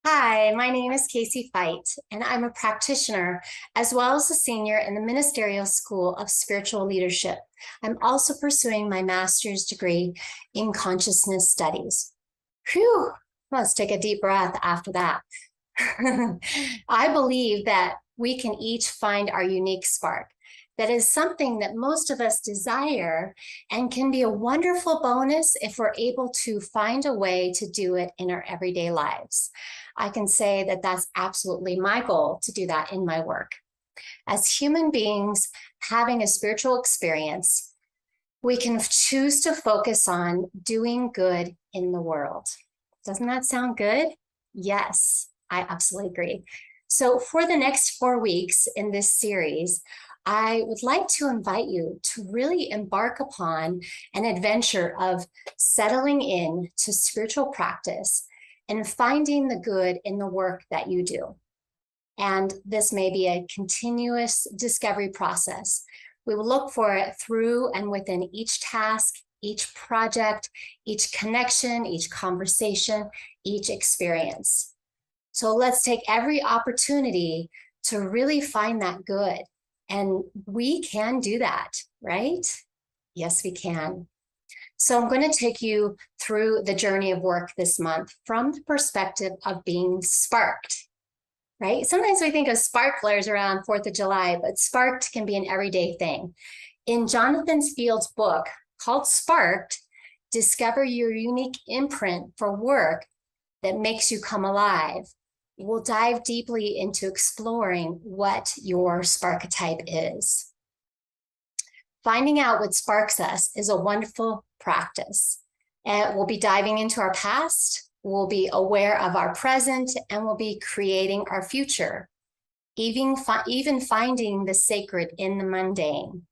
Hi, my name is Casey Feicht, and I'm a practitioner as well as a senior in the Ministerial School of Spiritual Leadership. I'm also pursuing my master's degree in consciousness studies. Phew, let's take a deep breath after that. I believe that we can each find our unique spark. That is something that most of us desire and can be a wonderful bonus if we're able to find a way to do it in our everyday lives. I can say that that's absolutely my goal to do that in my work. As human beings having a spiritual experience, we can choose to focus on doing good in the world. Doesn't that sound good? Yes, I absolutely agree. So for the next 4 weeks in this series, I would like to invite you to really embark upon an adventure of settling in to spiritual practice and finding the good in the work that you do. And this may be a continuous discovery process. We will look for it through and within each task, each project, each connection, each conversation, each experience. So let's take every opportunity to really find that good. And we can do that, right? Yes, we can. So I'm going to take you through the journey of work this month from the perspective of being sparked, right? Sometimes we think of sparklers around 4th of July, but sparked can be an everyday thing. In Jonathan Field's book called Sparked, Discover Your Unique Imprint for Work That Makes You Come Alive, we'll dive deeply into exploring what your sparketype is. Finding out what sparks us is a wonderful practice. And we'll be diving into our past, we'll be aware of our present, and we'll be creating our future, even finding the sacred in the mundane,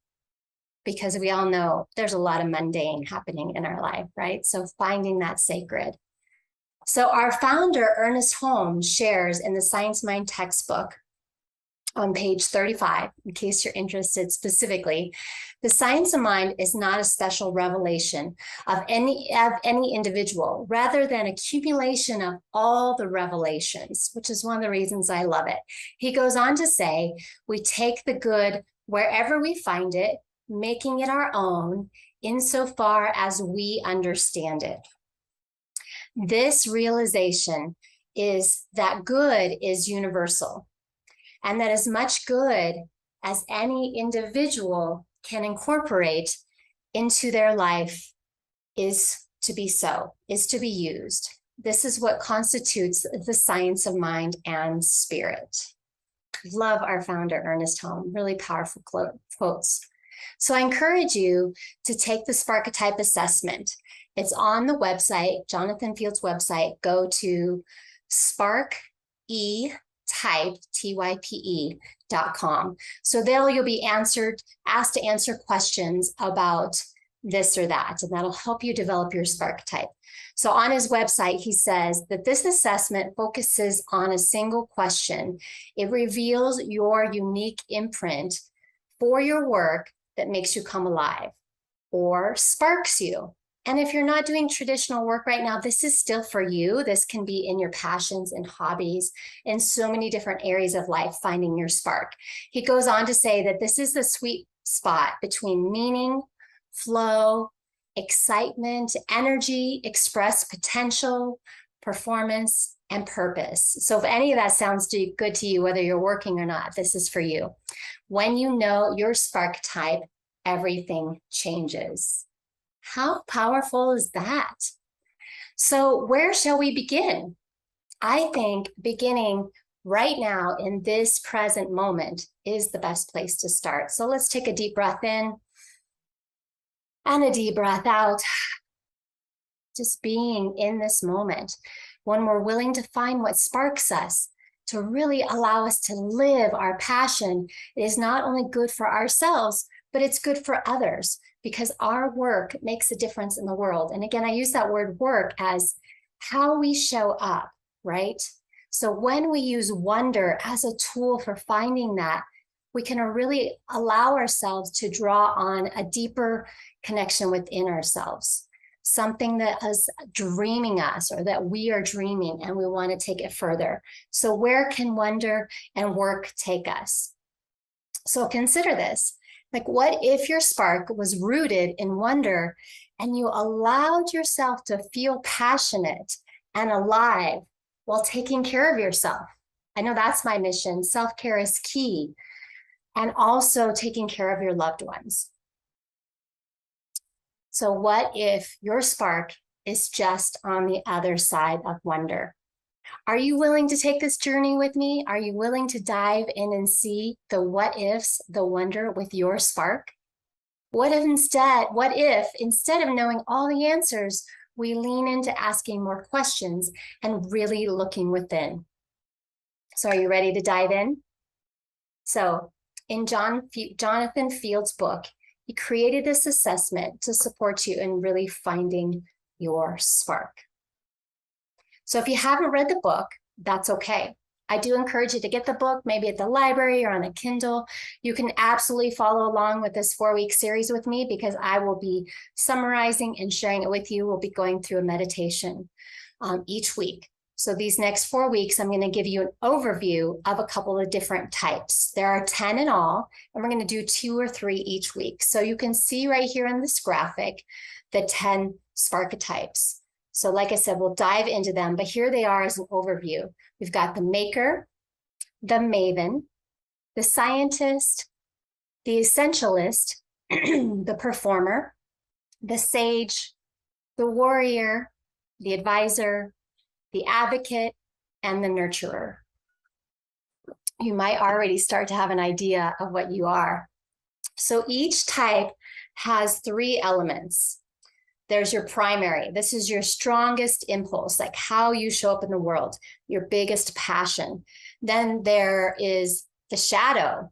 because we all know there's a lot of mundane happening in our life, right? So finding that sacred. So our founder, Ernest Holmes, shares in the Science Mind textbook on page 35, in case you're interested specifically, the science of mind is not a special revelation of any individual, rather than accumulation of all the revelations, which is one of the reasons I love it. He goes on to say, we take the good wherever we find it, making it our own insofar as we understand it. This realization is that good is universal, and that as much good as any individual can incorporate into their life is to be used. This is what constitutes the science of mind and spirit. Love our founder, Ernest Holmes, really powerful quotes. So I encourage you to take the Sparketype assessment. It's on the website, Jonathan Field's website. Go to sparketype, type.com. So there you'll be asked to answer questions about this or that, and that'll help you develop your Sparketype. So on his website, he says that this assessment focuses on a single question. It reveals your unique imprint for your work that makes you come alive or sparks you. And if you're not doing traditional work right now, this is still for you. This can be in your passions and hobbies in so many different areas of life, finding your spark. He goes on to say that this is the sweet spot between meaning, flow, excitement, energy, expressed potential, performance, and purpose. So if any of that sounds good to you, whether you're working or not, this is for you. When you know your spark type, everything changes. How powerful is that? So where shall we begin? I think beginning right now in this present moment is the best place to start. So let's take a deep breath in and a deep breath out. Just being in this moment, when we're willing to find what sparks us, to really allow us to live our passion, it is not only good for ourselves, but it's good for others, because our work makes a difference in the world. And again, I use that word work as how we show up, right? So when we use wonder as a tool for finding that, we can really allow ourselves to draw on a deeper connection within ourselves. something that is dreaming us or that we are dreaming and we want to take it further. So where can wonder and work take us? So consider this. Like, what if your spark was rooted in wonder and you allowed yourself to feel passionate and alive while taking care of yourself? I know that's my mission. Self-care is key. And also taking care of your loved ones. So what if your spark is just on the other side of wonder? Are you willing to take this journey with me? Are you willing to dive in and see the what ifs, the wonder with your spark? What if instead of knowing all the answers, we lean into asking more questions and really looking within? So are you ready to dive in? So in Jonathan Field's book, he created this assessment to support you in really finding your spark. So if you haven't read the book, that's okay. I do encourage you to get the book, maybe at the library or on a Kindle. You can absolutely follow along with this 4-week series with me because I will be summarizing and sharing it with you. We'll be going through a meditation each week. So these next 4 weeks, I'm going to give you an overview of a couple of different types. There are 10 in all, and we're going to do 2 or 3 each week. So you can see right here in this graphic, the 10 sparketypes. So like I said, we'll dive into them, but here they are as an overview. We've got the maker, the maven, the scientist, the essentialist, the performer, the sage, the warrior, the advisor, the advocate, and the nurturer. You might already start to have an idea of what you are. So each type has 3 elements. There's your primary. This is your strongest impulse, like how you show up in the world, your biggest passion. Then there is the shadow.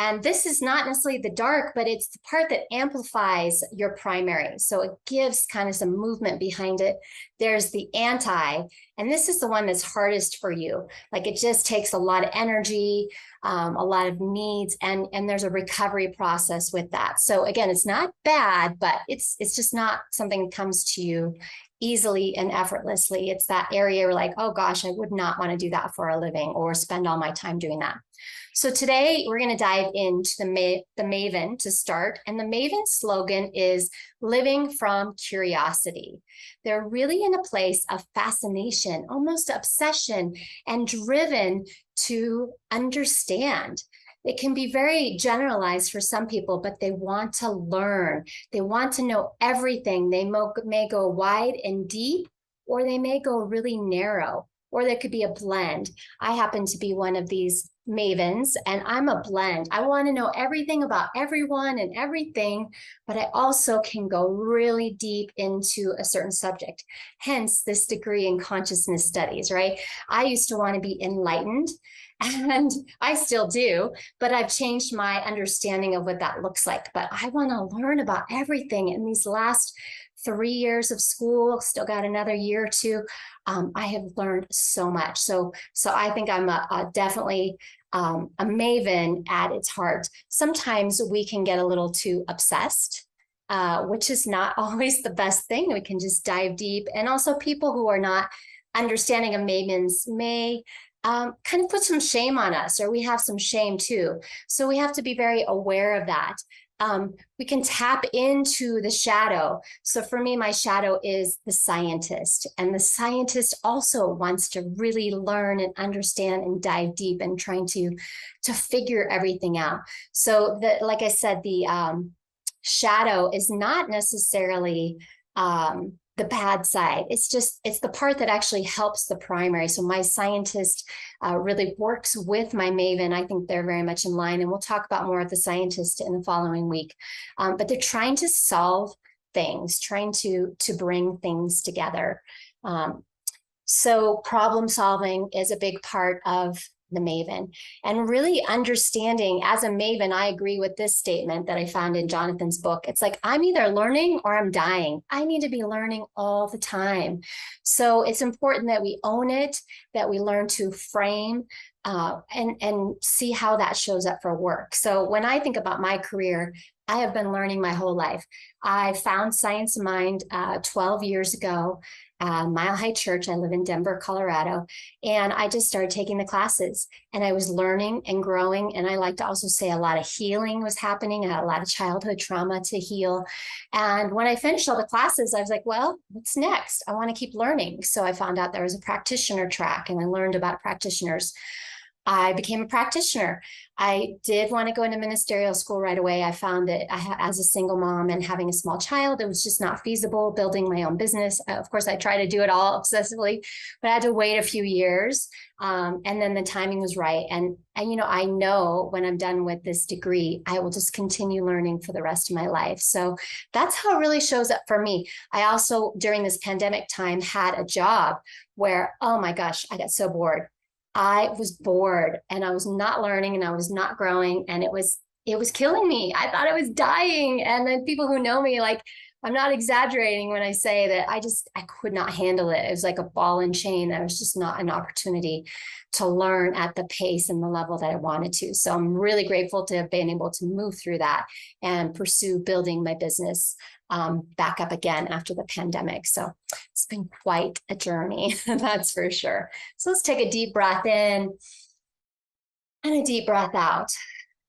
And this is not necessarily the dark, but it's the part that amplifies your primary. So it gives kind of some movement behind it. There's the anti, and this is the one that's hardest for you. Like it just takes a lot of energy, a lot of needs, and there's a recovery process with that. So again, it's not bad, but it's just not something that comes to you easily and effortlessly. It's that area where like, oh gosh, I would not want to do that for a living or spend all my time doing that. So today we're going to dive into the Maven to start. And the Maven slogan is living from curiosity. They're really in a place of fascination, almost obsession, and driven to understand. It can be very generalized for some people, but they want to learn. They want to know everything. They may go wide and deep, or they may go really narrow, or there could be a blend. I happen to be one of these mavens, and I'm a blend. I want to know everything about everyone and everything, but I also can go really deep into a certain subject. Hence this degree in consciousness studies, right? I used to want to be enlightened, and I still do, but I've changed my understanding of what that looks like. But I want to learn about everything. In these last 3 years of school, still got another year or 2, I have learned so much. So I think I'm definitely a maven at its heart. Sometimes we can get a little too obsessed, which is not always the best thing. We can just dive deep. And also people who are not understanding of mavens may kind of put some shame on us, or we have some shame too. So we have to be very aware of that. We can tap into the shadow. So for me, my shadow is the scientist, and the scientist also wants to really learn and understand and dive deep and trying to figure everything out. So like I said, the shadow is not necessarily the bad side. It's the part that actually helps the primary. So my scientist really works with my maven. I think they're very much in line, and we'll talk about more of the scientist in the following week. But they're trying to solve things, trying to bring things together. So problem solving is a big part of the maven, and really understanding as a maven. I agree with this statement that I found in Jonathan's book. It's like, I'm either learning or I'm dying. I need to be learning all the time. So it's important that we own it, that we learn to frame and see how that shows up for work. So when I think about my career, I have been learning my whole life. I found Science of Mind 12 years ago, Mile High Church. I live in Denver, Colorado. And I just started taking the classes and I was learning and growing. And I like to also say a lot of healing was happening. I had a lot of childhood trauma to heal. And when I finished all the classes, I was like, well, what's next? I want to keep learning. So I found out there was a practitioner track and I learned about practitioners. I became a practitioner. I did want to go into ministerial school right away. I found that as a single mom and having a small child, it was just not feasible building my own business. Of course, I tried to do it all obsessively, but I had to wait a few years. And then the timing was right. And I know when I'm done with this degree, I will just continue learning for the rest of my life. So that's how it really shows up for me. I also, during this pandemic time, had a job where, oh my gosh, I got so bored. I was bored and I was not learning and I was not growing and it was killing me. I thought I was dying. And then people who know me, like, I'm not exaggerating when I say that I could not handle it. It was like a ball and chain. There was just not an opportunity to learn at the pace and the level that I wanted to. So I'm really grateful to have been able to move through that and pursue building my business back up again after the pandemic. So it's been quite a journey, that's for sure. So let's take a deep breath in and a deep breath out.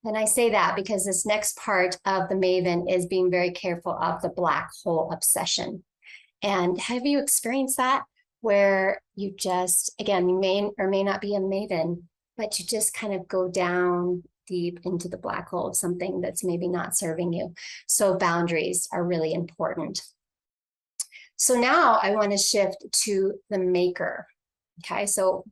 And I say that because this next part of the Maven is being very careful of the black hole obsession. And have you experienced that where you just, again, you may or may not be a Maven, but you just kind of go down deep into the black hole of something that's maybe not serving you. So boundaries are really important. So now I want to shift to the maker. Okay, so,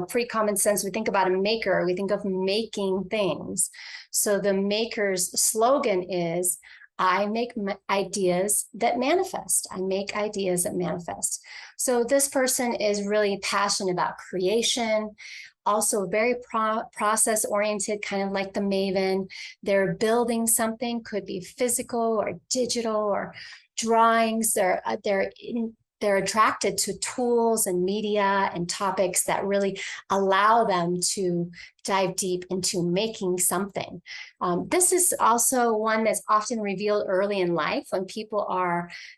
pretty common sense, we think about a maker, we think of making things. So the maker's slogan is, I make ideas that manifest. I make ideas that manifest. So this person is really passionate about creation, also very process oriented, kind of like the Maven. They're building something, could be physical or digital or drawings. They're attracted to tools and media and topics that really allow them to dive deep into making something. This is also one that's often revealed early in life when people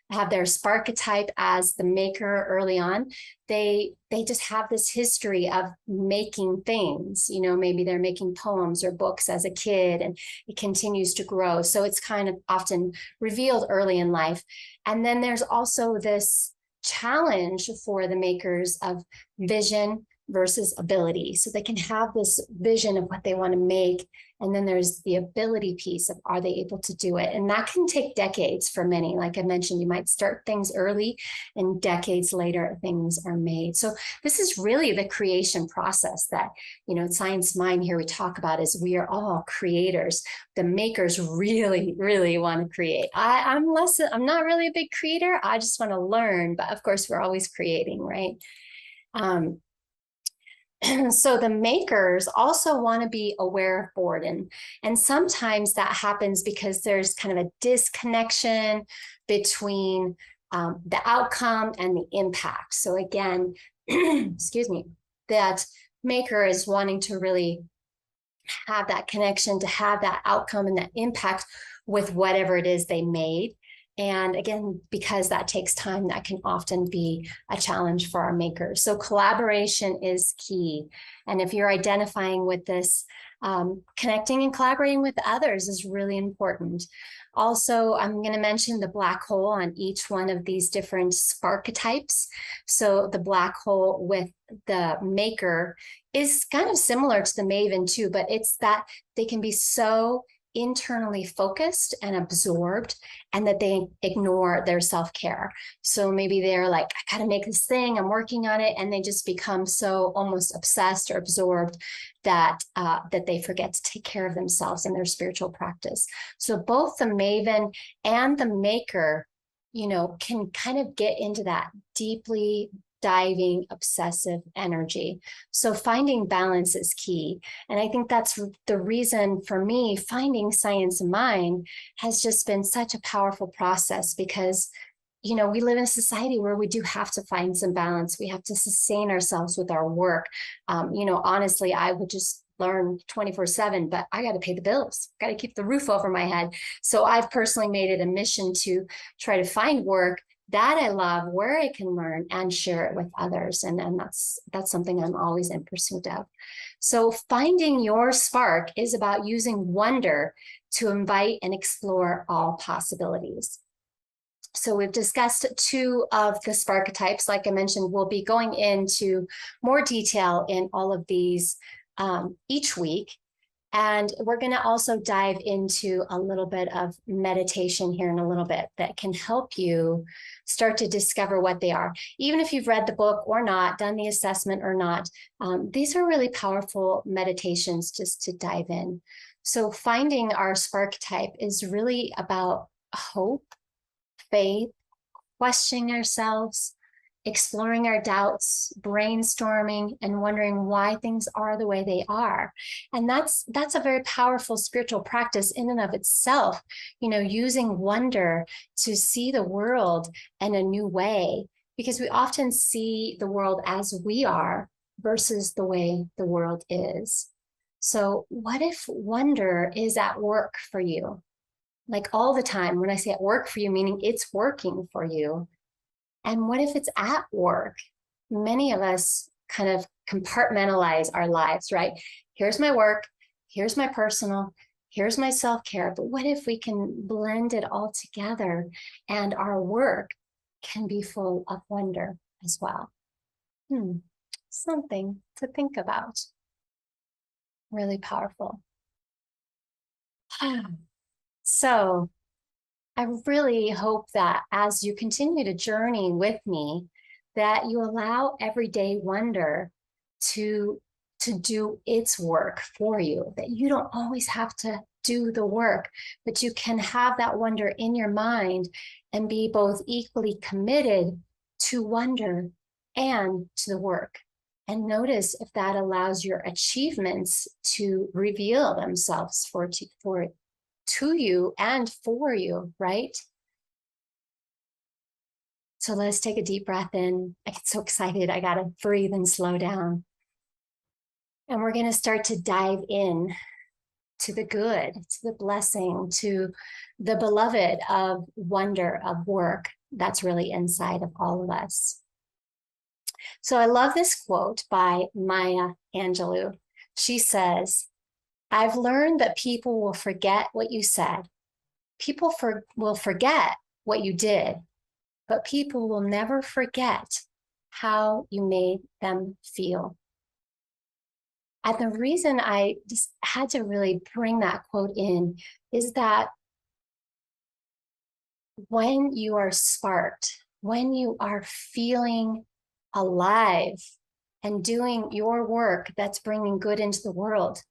have their sparketype as the maker early on. They just have this history of making things. Maybe they're making poems or books as a kid, and it continues to grow. So it's kind of often revealed early in life. And then there's also this challenge for the makers of vision versus ability. So they can have this vision of what they want to make. And then there's the ability piece of, are they able to do it? And that can take decades for many. Like I mentioned, you might start things early and decades later, things are made. So this is really the creation process that, Science Mind here we talk about is we are all creators. The makers really, really want to create. I'm not really a big creator. I just want to learn, but of course we're always creating, right? So the makers also want to be aware of boredom. And sometimes that happens because there's kind of a disconnection between the outcome and the impact. So again, excuse me, that maker is wanting to really have that connection, to have that outcome and that impact with whatever it is they made. And again, because that takes time, that can often be a challenge for our makers. So collaboration is key. And if you're identifying with this, connecting and collaborating with others is really important. Also, I'm going to mention the black hole on each one of these different sparketypes. So the black hole with the maker is kind of similar to the Maven too, but it's that they can be so internally focused and absorbed and that they ignore their self-care. So maybe they're like, I got to make this thing, I'm working on it. And they just become so almost obsessed or absorbed that they forget to take care of themselves in their spiritual practice. So both the Maven and the maker, can kind of get into that deeply diving, obsessive energy. So finding balance is key. And I think that's the reason for me, finding Science of Mind has just been such a powerful process because, we live in a society where we do have to find some balance. We have to sustain ourselves with our work. Honestly, I would just learn 24/7, but I got to pay the bills, got to keep the roof over my head. So I've personally made it a mission to try to find work that I love, where I can learn and share it with others. And that's something I'm always in pursuit of. So finding your spark is about using wonder to invite and explore all possibilities. So we've discussed two of the sparketypes. Like I mentioned, we'll be going into more detail in all of these each week. And we're going to also dive into a little bit of meditation here in a little bit that can help you start to discover what they are. Even if you've read the book or not, done the assessment or not, these are really powerful meditations just to dive in. So finding our spark type is really about hope, faith, questioning ourselves, exploring our doubts, brainstorming, and wondering why things are the way they are. And that's a very powerful spiritual practice in and of itself, using wonder to see the world in a new way, because we often see the world as we are versus the way the world is. So what if wonder is at work for you? Like all the time. When I say at work for you, meaning it's working for you. And what if it's at work? Many of us kind of compartmentalize our lives, right? Here's my work, here's my personal, here's my self-care. But what if we can blend it all together and our work can be full of wonder as well? Something to think about. Really powerful. So I really hope that as you continue to journey with me, that you allow everyday wonder to do its work for you, that you don't always have to do the work, but you can have that wonder in your mind and be both equally committed to wonder and to the work. And notice if that allows your achievements to reveal themselves to you and for you, right? So let's take a deep breath in. I get so excited. I got to breathe and slow down. And we're going to start to dive in to the good, to the blessing, to the beloved of wonder, of work that's really inside of all of us. So I love this quote by Maya Angelou. She says, "I've learned that people will forget what you said. People will forget what you did, but people will never forget how you made them feel." And the reason I just had to really bring that quote in is that when you are sparked, when you are feeling alive and doing your work that's bringing good into the world,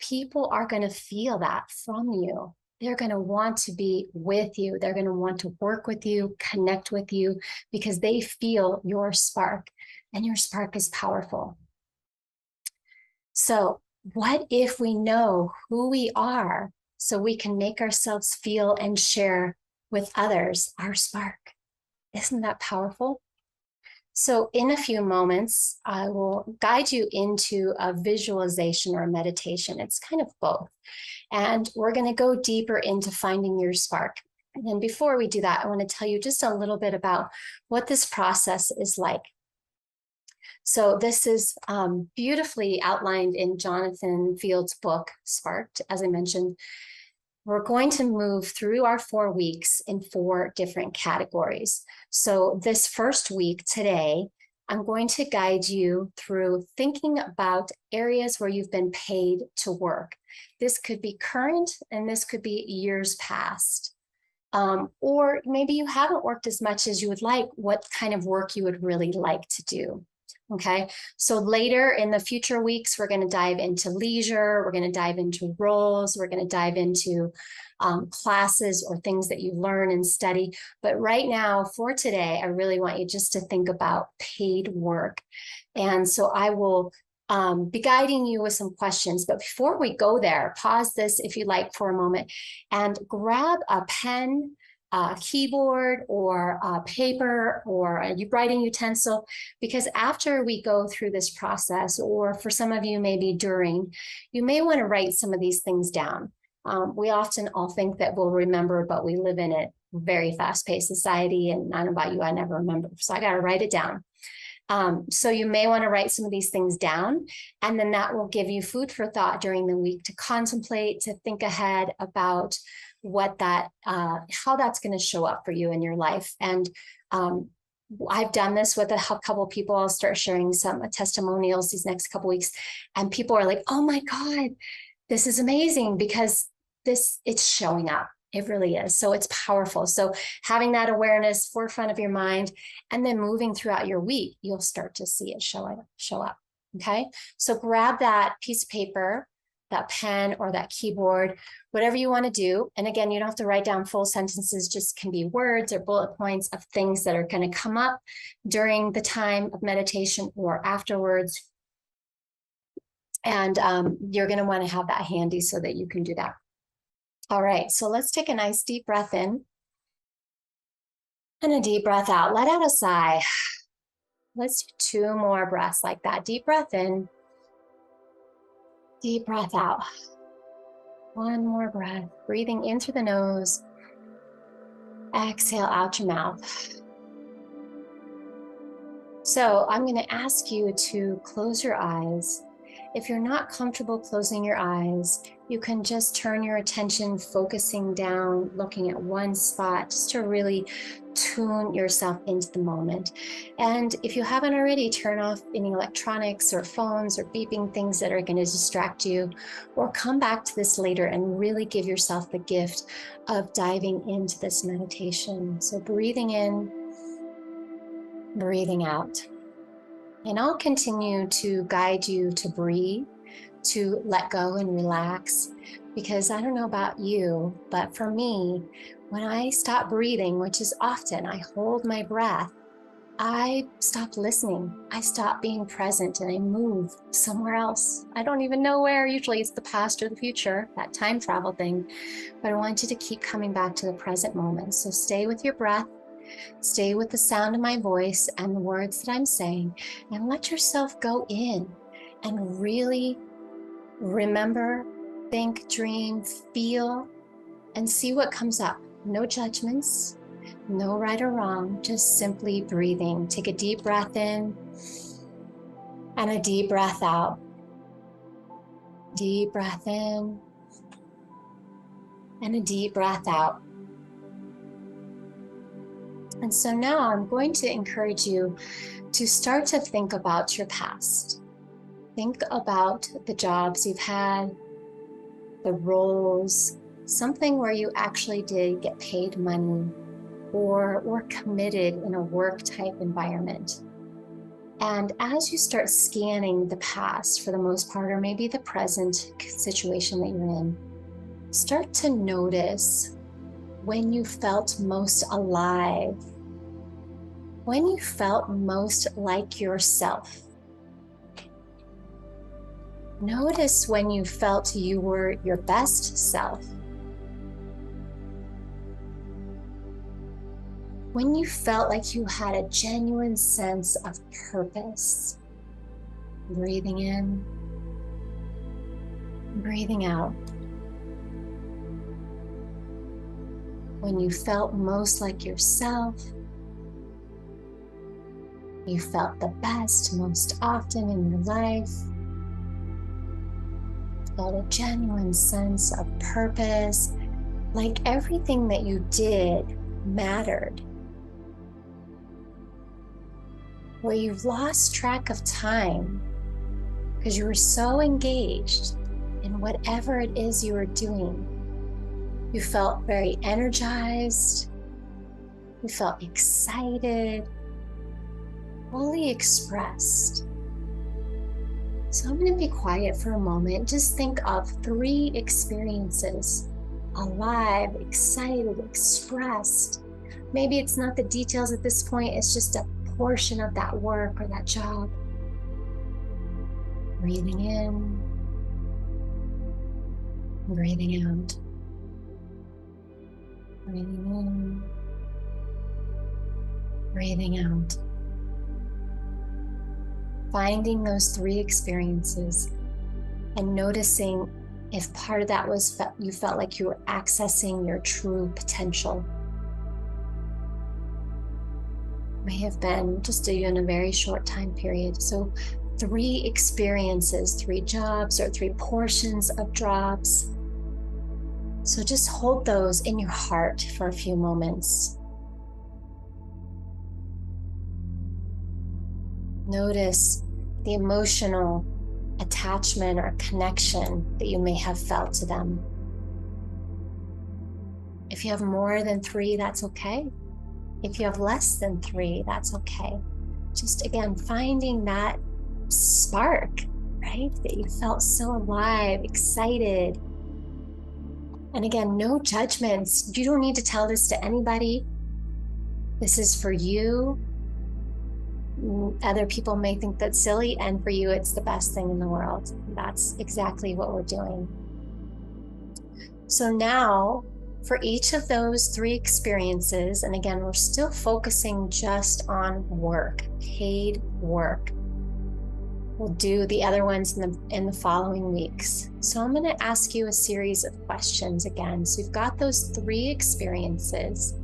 people are going to feel that from you. They're going to want to be with you. They're going to want to work with you, connect with you, because they feel your spark, and your spark is powerful. So what if we know who we are so we can make ourselves feel and share with others our spark? Isn't that powerful? So in a few moments, I will guide you into a visualization or a meditation. It's kind of both. And we're going to go deeper into finding your spark. And then before we do that, I want to tell you just a little bit about what this process is like. So this is beautifully outlined in Jonathan Field's book, Sparked, as I mentioned. We're going to move through our 4 weeks in 4 different categories. So this first week today, I'm going to guide you through thinking about areas where you've been paid to work. This could be current, and this could be years past. Or maybe you haven't worked as much as you would like, what kind of work you would really like to do. Okay, so later in the future weeks, we're going to dive into leisure, we're going to dive into roles, we're going to dive into classes or things that you learn and study. But right now, for today, I really want you just to think about paid work. And so I will be guiding you with some questions. But before we go there, pause this if you like for a moment and grab a pen a keyboard or a paper or a writing utensil, because after we go through this process, or for some of you, maybe during, you may want to write some of these things down. We often all think that we'll remember, but we live in a very fast-paced society, and I don't know about you, I never remember. So I got to write it down. So you may want to write some of these things down, and then that will give you food for thought during the week to contemplate, to think ahead about what that, how that's going to show up for you in your life. And I've done this with a couple of people. I'll start sharing some testimonials these next couple of weeks, and people are like, "Oh my God, this is amazing," because it's showing up. It really is. So it's powerful. So having that awareness forefront of your mind, and then moving throughout your week, you'll start to see it show up. Okay. So grab that piece of paper, that pen or that keyboard, whatever you want to do. And again, you don't have to write down full sentences, just can be words or bullet points of things that are going to come up during the time of meditation or afterwards. And you're going to want to have that handy so that you can do that. All right, so let's take a nice deep breath in and a deep breath out. Let out a sigh. Let's do 2 more breaths like that. Deep breath in, deep breath out. 1 more breath, breathing in through the nose. Exhale out your mouth. So I'm going to ask you to close your eyes. If you're not comfortable closing your eyes, you can just turn your attention focusing down, looking at one spot, just to really tune yourself into the moment. And if you haven't already, turn off any electronics or phones or beeping things that are going to distract you, or come back to this later and really give yourself the gift of diving into this meditation. So breathing in, breathing out. And I'll continue to guide you to breathe, to let go and relax, because I don't know about you, but for me, when I stop breathing, which is often, I hold my breath, I stop listening. I stop being present and I move somewhere else. I don't even know where. Usually it's the past or the future, that time travel thing. But I want you to keep coming back to the present moment. So stay with your breath. Stay with the sound of my voice and the words that I'm saying, and let yourself go in and really remember, think, dream, feel, and see what comes up. No judgments, no right or wrong, just simply breathing. Take a deep breath in and a deep breath out. Deep breath in and a deep breath out. And so now I'm going to encourage you to start to think about your past. Think about the jobs you've had, the roles, something where you actually did get paid money or were committed in a work type environment. And as you start scanning the past for the most part, or maybe the present situation that you're in, start to notice when you felt most alive, when you felt most like yourself. Notice when you felt you were your best self. When you felt like you had a genuine sense of purpose. Breathing in, breathing out. When you felt most like yourself, you felt the best most often in your life, felt a genuine sense of purpose, like everything that you did mattered, where you lost track of time because you were so engaged in whatever it is you were doing. You felt very energized, you felt excited, fully expressed. So I'm going to be quiet for a moment. Just think of 3 experiences: alive, excited, expressed. Maybe it's not the details at this point, it's just a portion of that work or that job. Breathing in, breathing out. Breathing in, breathing out. Finding those three experiences and noticing if part of that was you felt like you were accessing your true potential. May have been just in a very short time period. So 3 experiences, 3 jobs, or 3 portions of jobs. So just hold those in your heart for a few moments. Notice the emotional attachment or connection that you may have felt to them. If you have more than 3, that's okay. If you have less than 3, that's okay. Just again, finding that spark, right? That you felt so alive, excited. And again, no judgments. You don't need to tell this to anybody. This is for you. Other people may think that's silly, and for you, it's the best thing in the world. That's exactly what we're doing. So now, for each of those 3 experiences, and again, we're still focusing just on work, paid work. We'll do the other ones in the following weeks. So I'm going to ask you a series of questions again. So you've got those 3 experiences,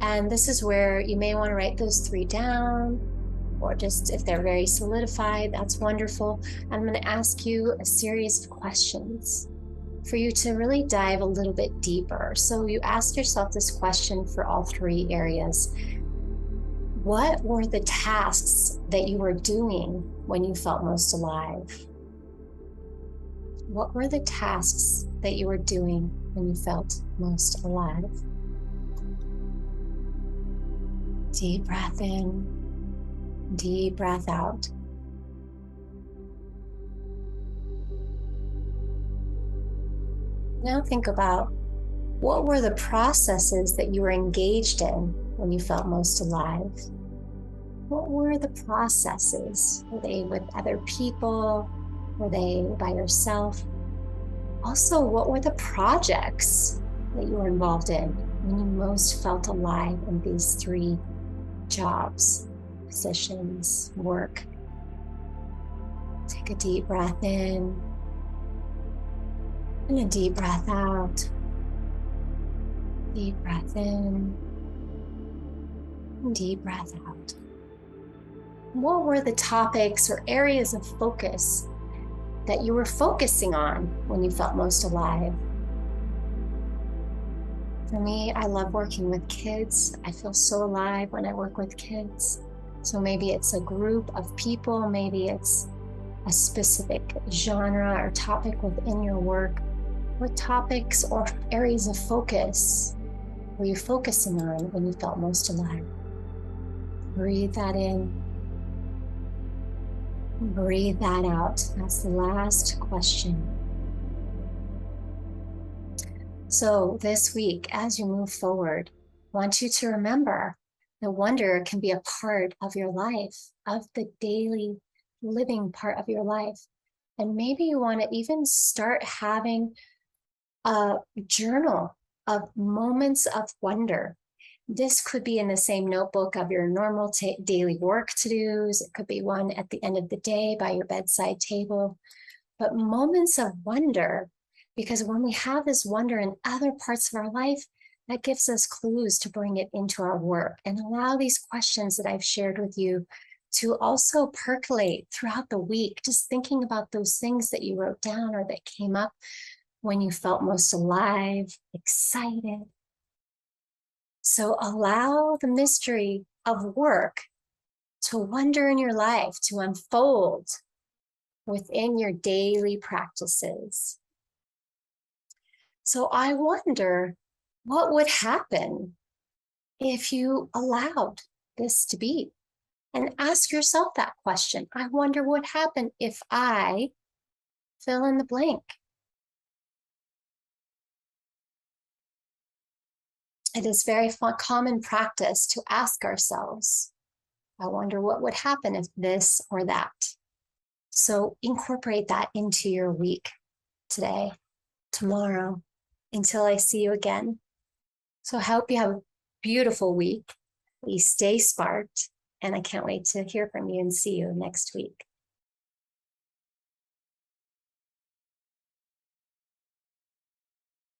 and this is where you may want to write those 3 down, or just if they're very solidified, that's wonderful. I'm going to ask you a series of questions for you to really dive a little bit deeper. So you ask yourself this question for all 3 areas. What were the tasks that you were doing when you felt most alive? What were the tasks that you were doing when you felt most alive? Deep breath in, deep breath out. Now think about what were the processes that you were engaged in when you felt most alive? What were the processes? Were they with other people? Were they by yourself? Also, what were the projects that you were involved in when you most felt alive in these 3 jobs, positions, work? Take a deep breath in and a deep breath out. Deep breath in, and deep breath out. What were the topics or areas of focus that you were focusing on when you felt most alive? For me, I love working with kids. I feel so alive when I work with kids. So maybe it's a group of people, maybe it's a specific genre or topic within your work. What topics or areas of focus were you focusing on when you felt most alive? Breathe that in. Breathe that out. That's the last question. So this week, as you move forward, I want you to remember that wonder can be a part of your life, of the daily living part of your life. And maybe you want to even start having a journal of moments of wonder. This could be in the same notebook of your normal daily work to-dos. It could be one at the end of the day by your bedside table. But moments of wonder, because when we have this wonder in other parts of our life, that gives us clues to bring it into our work and allow these questions that I've shared with you to also percolate throughout the week, just thinking about those things that you wrote down or that came up when you felt most alive, excited. So allow the mystery of work to wonder in your life, to unfold within your daily practices. So I wonder what would happen if you allowed this to be. And ask yourself that question. I wonder what happened if I fill in the blank. It is very common practice to ask ourselves, I wonder what would happen if this or that. So incorporate that into your week today, tomorrow, until I see you again. So I hope you have a beautiful week. You stay sparked, and I can't wait to hear from you and see you next week.